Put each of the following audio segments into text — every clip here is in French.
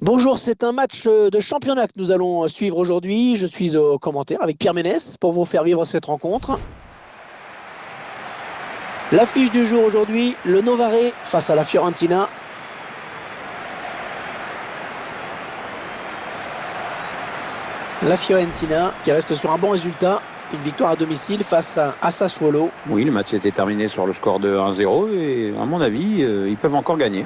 Bonjour, c'est un match de championnat que nous allons suivre aujourd'hui. Je suis au commentaire avec Pierre Ménès pour vous faire vivre cette rencontre. L'affiche du jour aujourd'hui, le Novare face à la Fiorentina. La Fiorentina qui reste sur un bon résultat, une victoire à domicile face à Sassuolo. Oui, le match s'était terminé sur le score de 1-0 et à mon avis, ils peuvent encore gagner.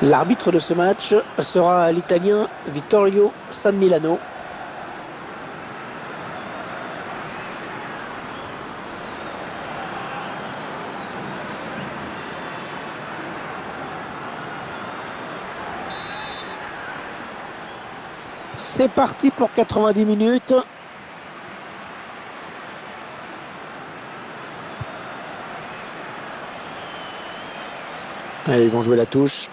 L'arbitre de ce match sera l'Italien Vittorio San Milano. C'est parti pour 90 minutes. Allez, ils vont jouer la touche.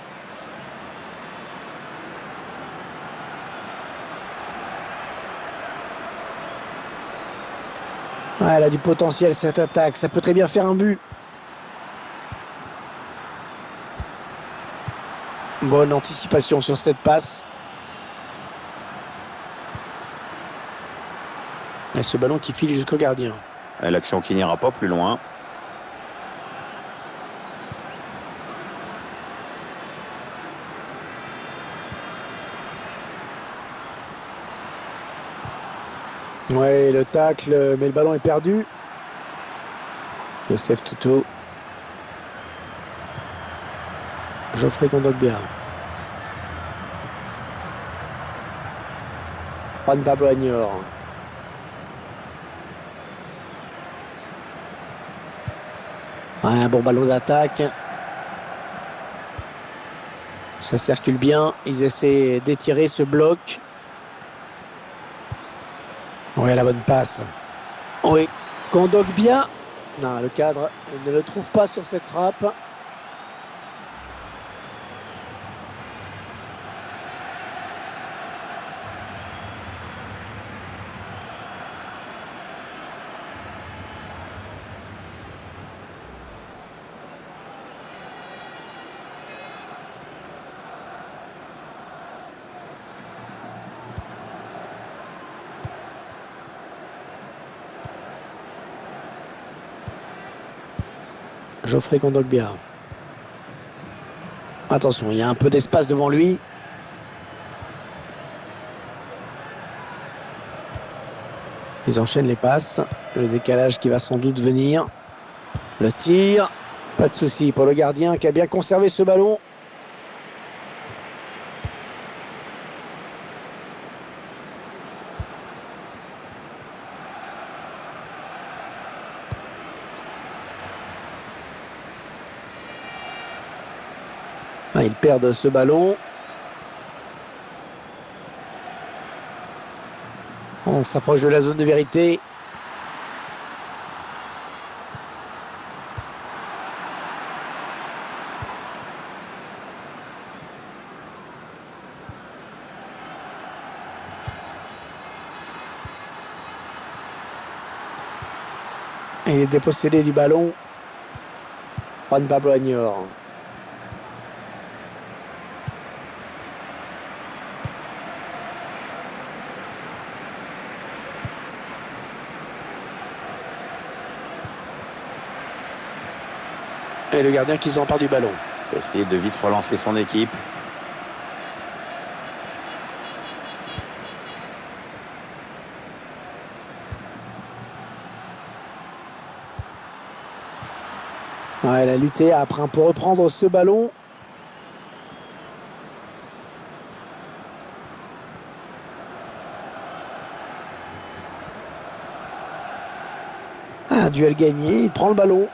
Ah, elle a du potentiel cette attaque, ça peut très bien faire un but. Bonne anticipation sur cette passe. Et ce ballon qui file jusqu'au gardien. L'action qui n'ira pas plus loin. Ouais, le tacle, mais le ballon est perdu. Youssef Touto. Geoffrey Kondogbia. Juan Pablo Agnor. Ouais, un bon ballon d'attaque. Ça circule bien. Ils essaient d'étirer ce bloc. Ouais, la bonne passe. Oui, Kondogbia. Non, le cadre il ne le trouve pas sur cette frappe. Geoffrey Kondogbia. Attention, il y a un peu d'espace devant lui. Ils enchaînent les passes. Le décalage qui va sans doute venir. Le tir. Pas de souci pour le gardien qui a bien conservé ce ballon. Ah, ils perdent ce ballon. On s'approche de la zone de vérité. Et il est dépossédé du ballon. Juan Pablo Agnor. Et le gardien qui s'empare du ballon. Essayer de vite relancer son équipe. Ouais, elle a lutté après pour reprendre ce ballon. Un duel gagné, il prend le ballon.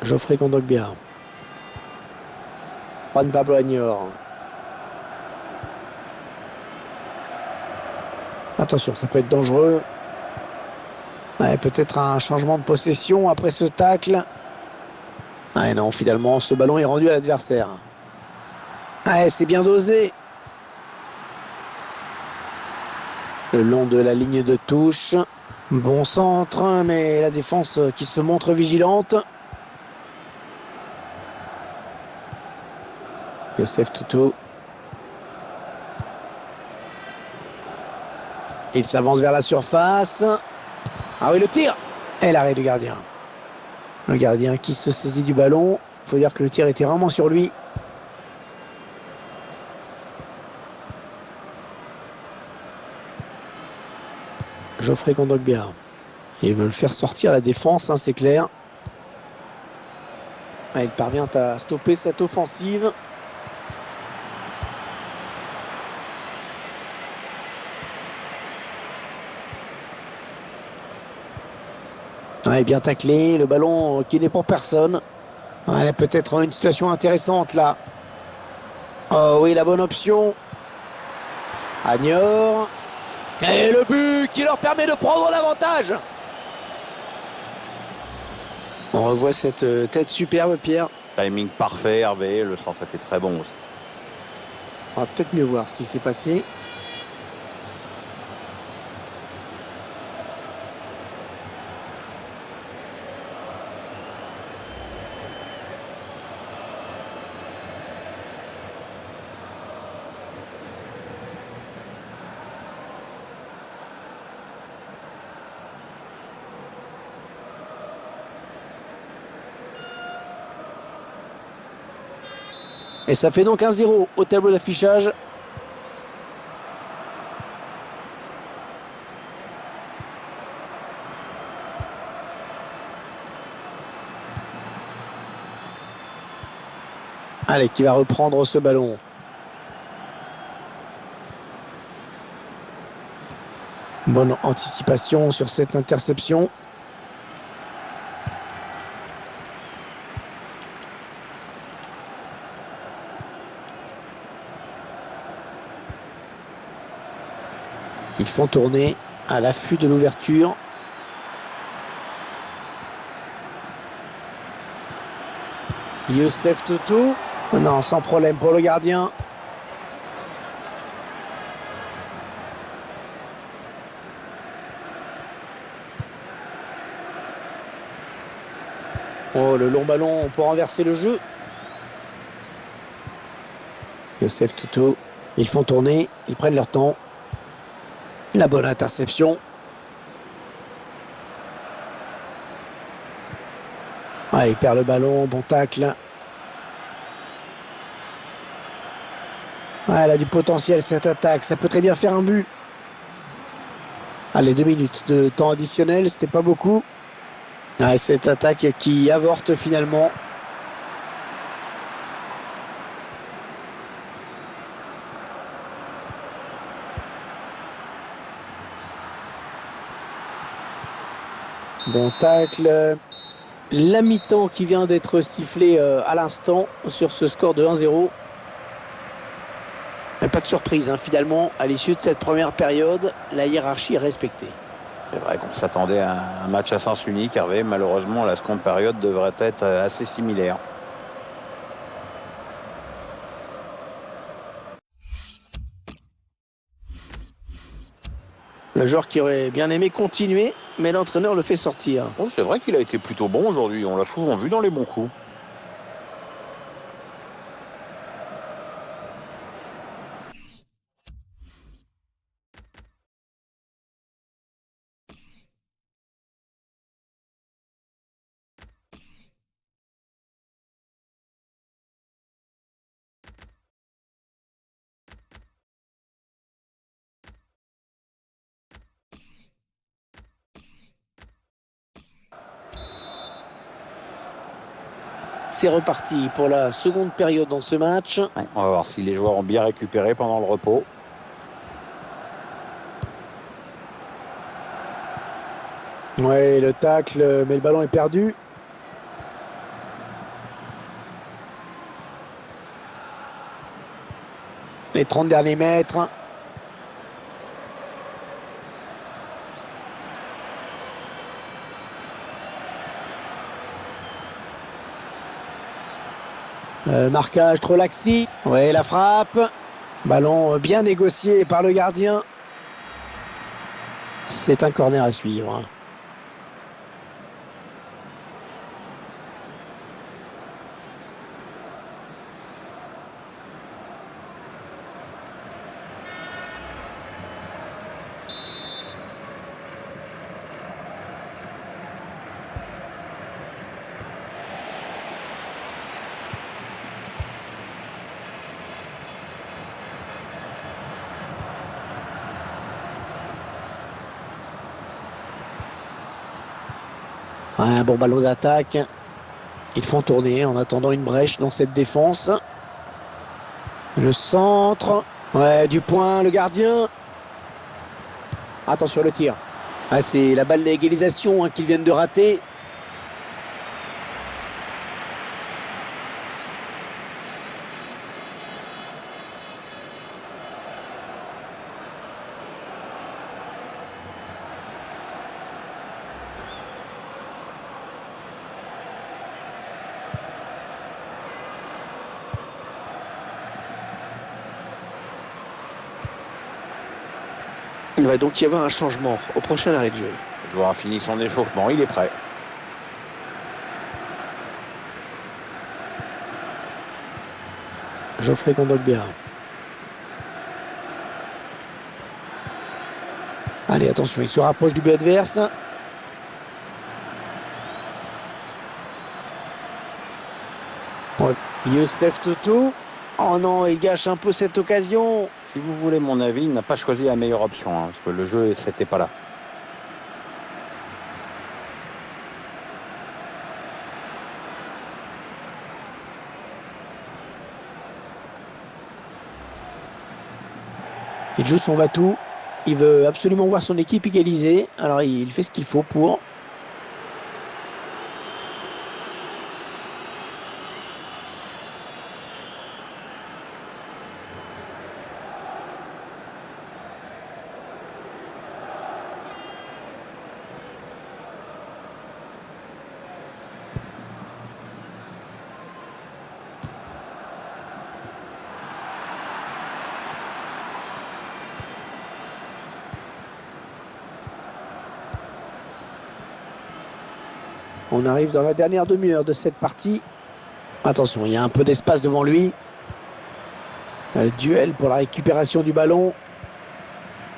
Geoffrey Kondogbia. Juan Pablo Agnor. Attention, ça peut être dangereux. Ouais, peut-être un changement de possession après ce tacle. Ah non, finalement, ce ballon est rendu à l'adversaire. Ouais, c'est bien dosé. Le long de la ligne de touche. Bon centre, mais la défense qui se montre vigilante. Youssef Toutou. Il s'avance vers la surface. Ah oui, le tir. Et l'arrêt du gardien. Le gardien qui se saisit du ballon. Il faut dire que le tir était vraiment sur lui. Geoffrey Kondogbia. Ils veulent faire sortir la défense, hein, c'est clair. Il parvient à stopper cette offensive. Ouais, bien taclé, le ballon qui n'est pour personne. Ouais, peut-être une situation intéressante là. Oh oui, la bonne option. Agnor. Et le but qui leur permet de prendre l'avantage. On revoit cette tête superbe, Pierre. Timing parfait, Hervé. Le centre était très bon aussi. On va peut-être mieux voir ce qui s'est passé. Et ça fait donc 1-0 au tableau d'affichage. Allez, qui va reprendre ce ballon. Bonne anticipation sur cette interception. Ils font tourner à l'affût de l'ouverture. Youssef Toutou. Non, sans problème pour le gardien. Oh, le long ballon pour renverser le jeu. Youssef Toutou. Ils font tourner, ils prennent leur temps. La bonne interception. Ah, il perd le ballon, bon tacle. Ah, elle a du potentiel cette attaque, ça peut très bien faire un but. Allez, 2 minutes de temps additionnel, c'était pas beaucoup. Ah, cette attaque qui avorte finalement. Bon tacle. La mi-temps qui vient d'être sifflée à l'instant sur ce score de 1-0. Pas de surprise, hein, finalement, à l'issue de cette première période, la hiérarchie est respectée. C'est vrai qu'on s'attendait à un match à sens unique, Hervé. Malheureusement, la seconde période devrait être assez similaire. Le joueur qui aurait bien aimé continuer, mais l'entraîneur le fait sortir. Oh, c'est vrai qu'il a été plutôt bon aujourd'hui, on l'a souvent vu dans les bons coups. C'est reparti pour la seconde période dans ce match. Ouais, on va voir si les joueurs ont bien récupéré pendant le repos. Ouais, le tacle, mais le ballon est perdu. Les 30 derniers mètres. Marquage trop laxi. Ouais, la frappe. Ballon bien négocié par le gardien. C'est un corner à suivre. Un bon ballon d'attaque. Ils font tourner en attendant une brèche dans cette défense. Le centre. Ouais, du point, le gardien. Attention le tir. Ah, c'est la balle d'égalisation qu'ils viennent de rater. Il va donc y avoir un changement au prochain arrêt de jeu. Le joueur a fini son échauffement, il est prêt. Geoffrey Kondogbia. Allez, attention, il se rapproche du but adverse. Ouais. Youssef Toutou. Oh non, il gâche un peu cette occasion. Si vous voulez mon avis, il n'a pas choisi la meilleure option, parce que le jeu, c'était pas là. Il joue son va-tout. Il veut absolument voir son équipe égaliser. Alors il fait ce qu'il faut pour. On arrive dans la dernière demi-heure de cette partie. Attention, il y a un peu d'espace devant lui. Le duel pour la récupération du ballon.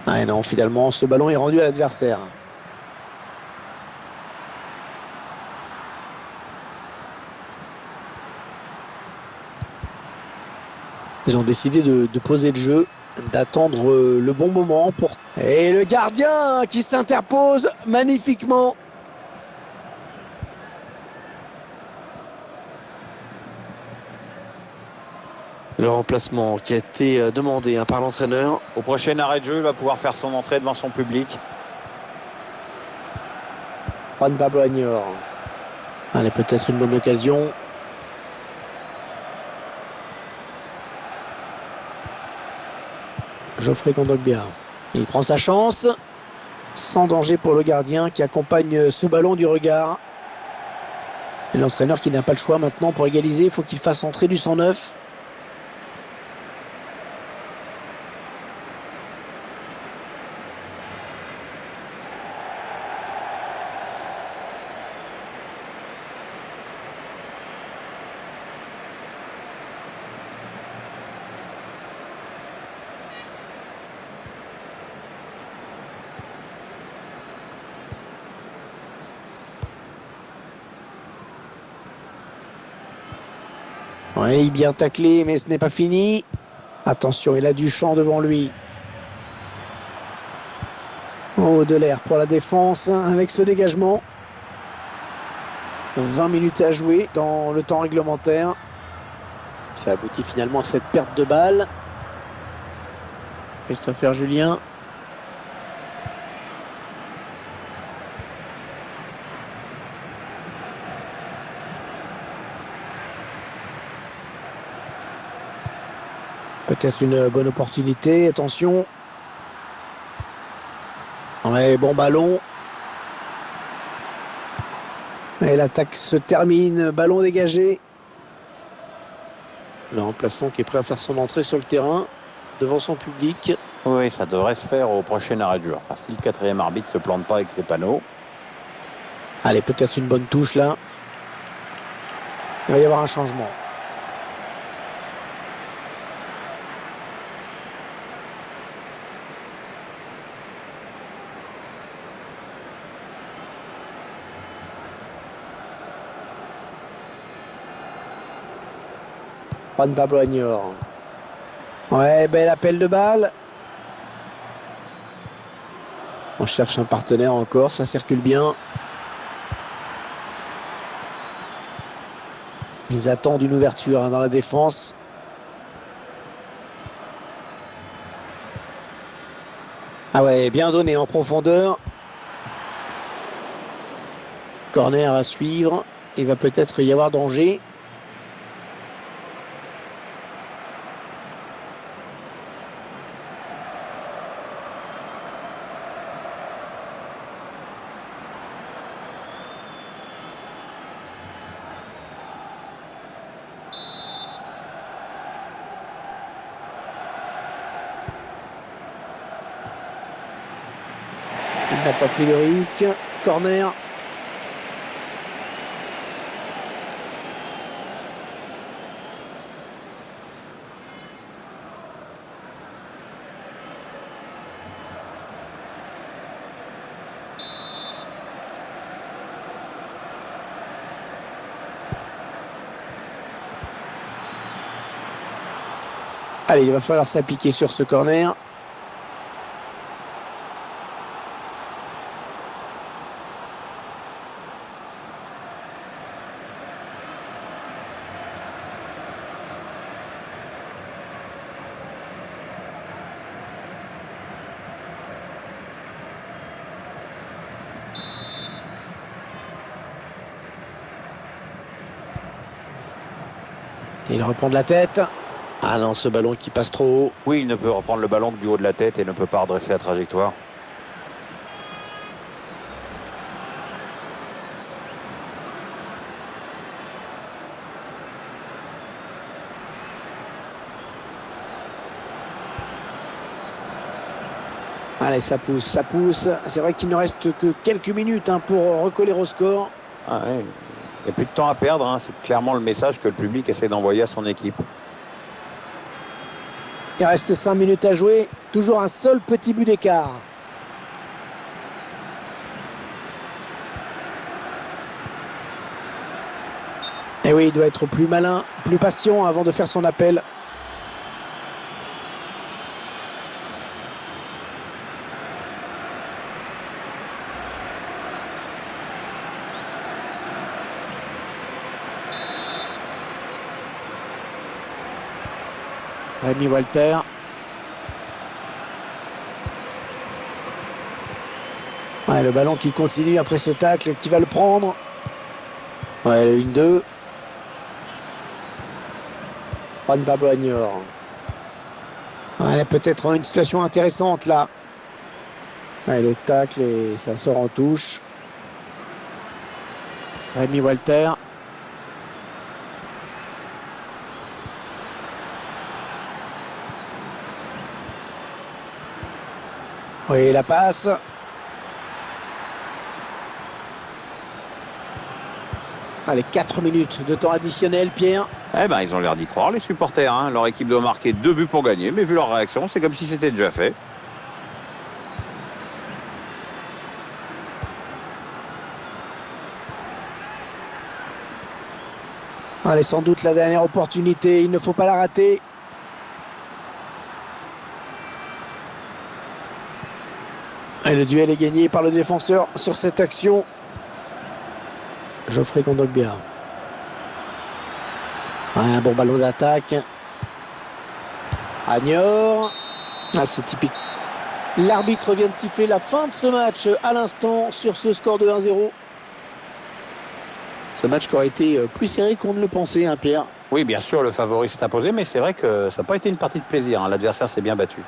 Ah et non, finalement, ce ballon est rendu à l'adversaire. Ils ont décidé de poser le jeu, d'attendre le bon moment pour... Et le gardien qui s'interpose magnifiquement. Le remplacement qui a été demandé par l'entraîneur. Au prochain arrêt de jeu, il va pouvoir faire son entrée devant son public. Juan Pablo Añor. Allez, peut-être une bonne occasion. Geoffrey Kondogbia. Il prend sa chance. Sans danger pour le gardien qui accompagne ce ballon du regard. Et l'entraîneur qui n'a pas le choix maintenant pour égaliser. Il faut qu'il fasse entrer du 109. Oui, bien taclé, mais ce n'est pas fini. Attention, il a du champ devant lui. Oh, de l'air pour la défense avec ce dégagement. 20 minutes à jouer dans le temps réglementaire. Ça aboutit finalement à cette perte de balle. Christopher Julien. Peut-être une bonne opportunité. Attention. Ouais, bon ballon. Et l'attaque se termine. Ballon dégagé. Le remplaçant qui est prêt à faire son entrée sur le terrain devant son public. Oui, ça devrait se faire au prochain arrêt de jeu. Enfin, si le quatrième arbitre se plante pas avec ses panneaux. Allez, peut-être une bonne touche là. Il va y avoir un changement. Juan Pablo Agnor. Ouais, bel appel de balle. On cherche un partenaire encore, ça circule bien. Ils attendent une ouverture dans la défense. Ah ouais, bien donné en profondeur. Corner à suivre. Il va peut-être y avoir danger. Il n'a pas pris de risque. Corner. Allez, il va falloir s'appliquer sur ce corner. Il reprend de la tête. Ah non, ce ballon qui passe trop haut. Oui, il ne peut reprendre le ballon que du haut de la tête et ne peut pas redresser la trajectoire. Allez, ça pousse, ça pousse. C'est vrai qu'il ne reste que quelques minutes pour recoller au score. Ah ouais, il n'y a plus de temps à perdre, hein. C'est clairement le message que le public essaie d'envoyer à son équipe. Il reste 5 minutes à jouer. Toujours un seul petit but d'écart. Et oui, il doit être plus malin, plus patient avant de faire son appel. Rémi Walter. Ouais, le ballon qui continue après ce tacle, qui va le prendre. Ouais, le 1-2. Juan Pablo Agnor. Ouais, peut-être une situation intéressante là. Ouais, le tacle et ça sort en touche. Rémi Walter. Oui, la passe. Allez, 4 minutes de temps additionnel, Pierre. Eh ben, ils ont l'air d'y croire, les supporters, hein. Leur équipe doit marquer 2 buts pour gagner, mais vu leur réaction, c'est comme si c'était déjà fait. Allez, sans doute la dernière opportunité, il ne faut pas la rater. Et le duel est gagné par le défenseur sur cette action. Geoffrey Kondogbia. Un bon ballon d'attaque. Agnor. Ah, c'est typique. L'arbitre vient de siffler la fin de ce match à l'instant sur ce score de 1-0. Ce match qui aurait été plus serré qu'on ne le pensait, hein, Pierre. Oui, bien sûr, le favori s'est imposé, mais c'est vrai que ça n'a pas été une partie de plaisir. Hein. L'adversaire s'est bien battu.